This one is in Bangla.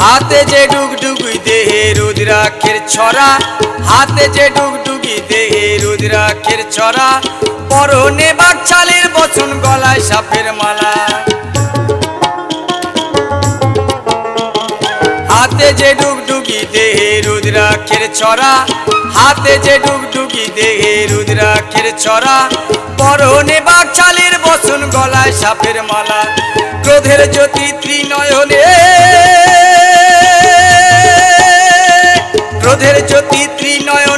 হাতে যে ডুগডুগি দেহে রুদ্রাক্ষের ছড়া, হাতে যে ডুগডুগি দেহে রুদ্রাক্ষের ছড়া, পরনে বাকছালের বচন গলায় সাপের মালা। হাতে যে ডুগডুগি দেহে রুদ্রাক্ষের ছড়া, হাতে যে ডুগডুগি দেহে রুদ্রাক্ষের ছড়া, পরনে বাকছালের বচন গলায় সাপের মালা। ক্রোধের জ্যোতি ত্রিনয়নে, ক্রোধের জ্যোতি ত্রিনয়নে